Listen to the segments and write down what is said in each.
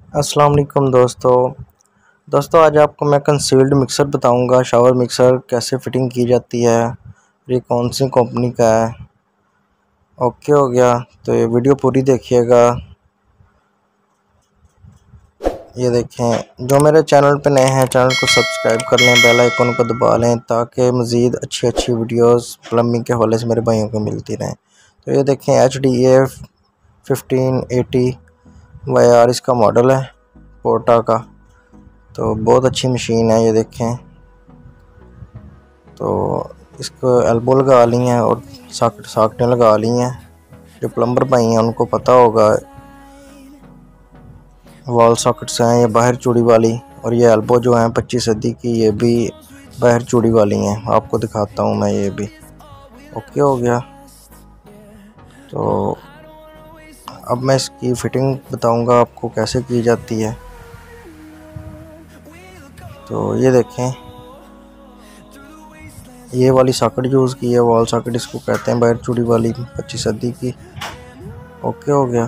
अस्सलाम वालेकुम दोस्तों आज आपको मैं कंसील्ड मिक्सर बताऊंगा। शावर मिक्सर कैसे फिटिंग की जाती है, ये कौन सी कंपनी का है। ओके हो गया, तो ये वीडियो पूरी देखिएगा। ये देखें, जो मेरे चैनल पे नए हैं चैनल को सब्सक्राइब कर लें, बेल आइकन को दबा लें ताकि मज़ीद अच्छी वीडियोस प्लम्बिंग के हवाले से मेरे भाइयों को मिलती रहें। तो ये देखें HDA 1580 YR इसका मॉडल है, पोर्टा का। तो बहुत अच्छी मशीन है। ये देखें, तो इसको एल्बो लगा ली हैं और साकटें लगा ली हैं। जो प्लम्बर भाई हैं उनको पता होगा, वॉल सॉकेट्स हैं ये बाहर चूड़ी वाली, और ये एल्बो जो हैं 25 सदी की, ये भी बाहर चूड़ी वाली हैं। आपको दिखाता हूँ मैं, ये भी ओके हो गया। तो अब मैं इसकी फ़िटिंग बताऊँगा आपको कैसे की जाती है। तो ये देखें, ये वाली सॉकेट यूज़ की है, वॉल सॉकेट इसको कहते हैं, बाहर चूड़ी वाली 25 सदी की। ओके हो गया।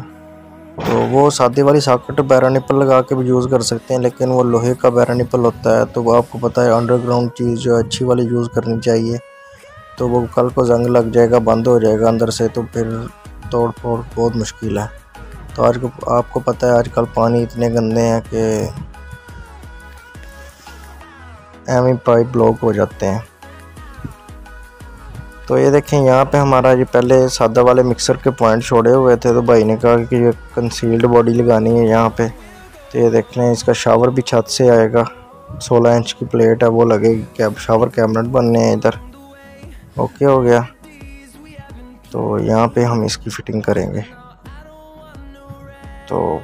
तो वो सादी वाली सॉकेट बैरा निपल लगा के भी यूज़ कर सकते हैं, लेकिन वो लोहे का बैरा निपल होता है, तो वो आपको पता है अंडरग्राउंड चीज़ जो अच्छी वाली यूज़ करनी चाहिए। तो वो कल को जंग लग जाएगा, बंद हो जाएगा अंदर से, तो फिर तोड़ फोड़ बहुत मुश्किल है। तो आज को आपको पता है आजकल पानी इतने गंदे हैं कि एम पाइप ब्लॉक हो जाते हैं। तो ये देखें, यहाँ पे हमारा ये पहले सादा वाले मिक्सर के पॉइंट छोड़े हुए थे, तो भाई ने कहा कि ये कंसील्ड बॉडी लगानी है यहाँ पे। तो ये देख लें, इसका शावर भी छत से आएगा, 16 इंच की प्लेट है वो लगेगी। शावर कैबिनेट बनने हैं इधर। ओके हो गया। तो यहाँ पे हम इसकी फ़िटिंग करेंगे। तो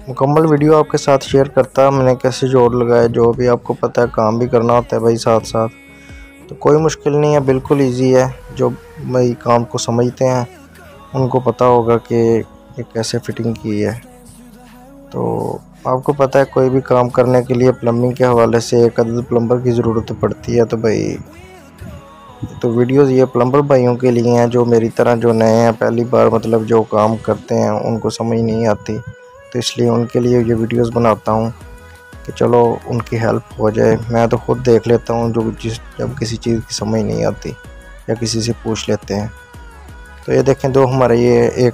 मुकम्मल वीडियो आपके साथ शेयर करता मैंने कैसे जोड़ लगाया। जो भी आपको पता है, काम भी करना होता है भाई साथ साथ, तो कोई मुश्किल नहीं है, बिल्कुल इजी है। जो भाई काम को समझते हैं उनको पता होगा कि ये कैसे फ़िटिंग की है। तो आपको पता है कोई भी काम करने के लिए प्लम्बिंग के हवाले से एक अदद प्लम्बर की ज़रूरत पड़ती है। तो भाई तो वीडियोस ये प्लम्बर भाइयों के लिए हैं, जो मेरी तरह जो नए हैं, पहली बार मतलब जो काम करते हैं उनको समझ नहीं आती, तो इसलिए उनके लिए ये वीडियोस बनाता हूँ कि चलो उनकी हेल्प हो जाए। मैं तो खुद देख लेता हूँ जब किसी चीज़ की समझ नहीं आती या किसी से पूछ लेते हैं। तो ये देखें, दो हमारे ये एक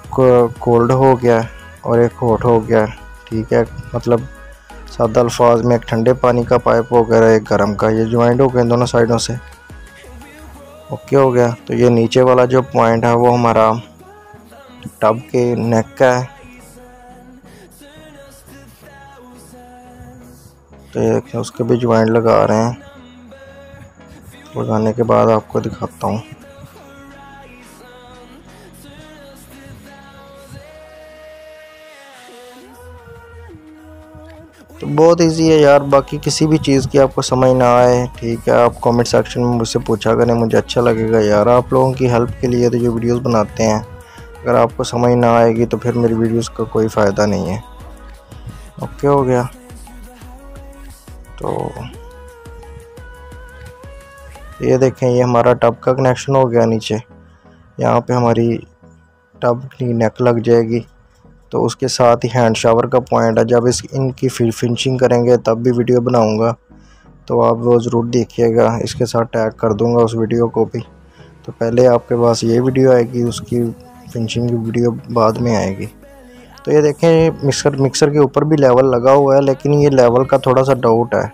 कोल्ड हो गया और एक हॉट हो गया, ठीक है। मतलब सादा अल्फाज में एक ठंडे पानी का पाइप हो गया, एक गर्म का, ये ज्वाइंट हो गए दोनों साइडों से। ओके हो गया। तो ये नीचे वाला जो पॉइंट है वो हमारा टब के नेक का है। तो ये देखें, उसके भी ज्वाइंट लगा रहे हैं। लगाने के बाद आपको दिखाता हूँ। तो बहुत इजी है यार। बाकी किसी भी चीज़ की आपको समझ ना आए, ठीक है, आप कमेंट सेक्शन में मुझसे पूछा करें, मुझे अच्छा लगेगा यार। आप लोगों की हेल्प के लिए तो जो वीडियोस बनाते हैं, अगर आपको समझ ना आएगी तो फिर मेरी वीडियोस का कोई फ़ायदा नहीं है। ओके हो गया। तो ये देखें, ये हमारा टब का कनेक्शन हो गया नीचे। यहाँ पे हमारी टब की नेक लग जाएगी। तो उसके साथ ही हैंड शावर का पॉइंट है। जब इनकी फिनिशिंग करेंगे तब भी वीडियो बनाऊंगा, तो आप वो ज़रूर देखिएगा। इसके साथ टैग कर दूंगा उस वीडियो को भी। तो पहले आपके पास ये वीडियो आएगी, उसकी फिनिशिंग की वीडियो बाद में आएगी। तो ये देखें, मिक्सर के ऊपर भी लेवल लगा हुआ है, लेकिन ये लेवल का थोड़ा सा डाउट है।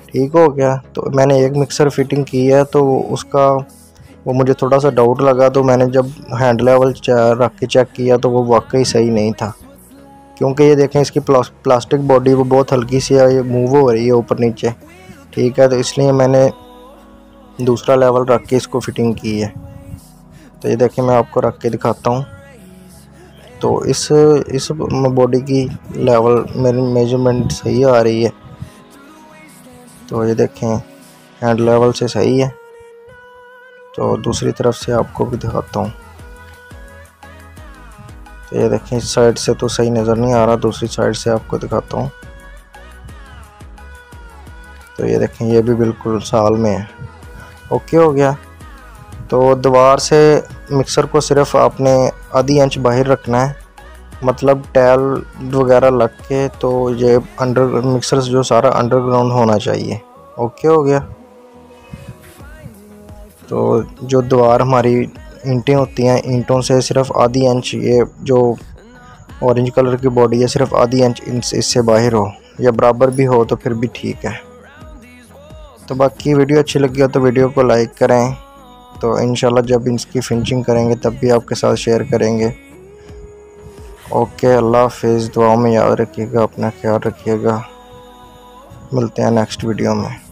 ठीक हो गया। तो मैंने एक मिक्सर फिटिंग की है, तो उसका वो मुझे थोड़ा सा डाउट लगा, तो मैंने जब हैंड लेवल रख के चेक किया तो वो वाकई सही नहीं था। क्योंकि ये देखें, इसकी प्लास्टिक बॉडी वो बहुत हल्की सी है, ये मूव हो रही है ऊपर नीचे, ठीक है। तो इसलिए मैंने दूसरा लेवल रख के इसको फिटिंग की है। तो ये देखें, मैं आपको रख के दिखाता हूँ। तो इस बॉडी की लेवल मेरी मेजरमेंट सही आ रही है। तो ये देखें, हैंड लेवल से सही है। तो दूसरी तरफ से आपको भी दिखाता हूँ। तो ये देखें, इस साइड से तो सही नज़र नहीं आ रहा, दूसरी साइड से आपको दिखाता हूँ। तो ये देखें, ये भी बिल्कुल साल में है। ओके हो गया। तो दीवार से मिक्सर को सिर्फ आपने आधी इंच बाहर रखना है, मतलब टैल वगैरह लग के, तो ये अंडर मिक्सर जो सारा अंडरग्राउंड होना चाहिए। ओके हो गया। तो जो दीवार हमारी ईंटें होती हैं, ईंटों से सिर्फ आधी इंच, ये जो ऑरेंज कलर की बॉडी है सिर्फ आधी इंच इससे बाहर हो, या बराबर भी हो तो फिर भी ठीक है। तो बाकी वीडियो अच्छी लगी हो तो वीडियो को लाइक करें। तो इंशाल्लाह जब इसकी फिनिशिंग करेंगे तब भी आपके साथ शेयर करेंगे। ओके, अल्लाह हाफिज़। दुआओं में याद रखिएगा, अपना ख्याल रखिएगा। मिलते हैं नेक्स्ट वीडियो में।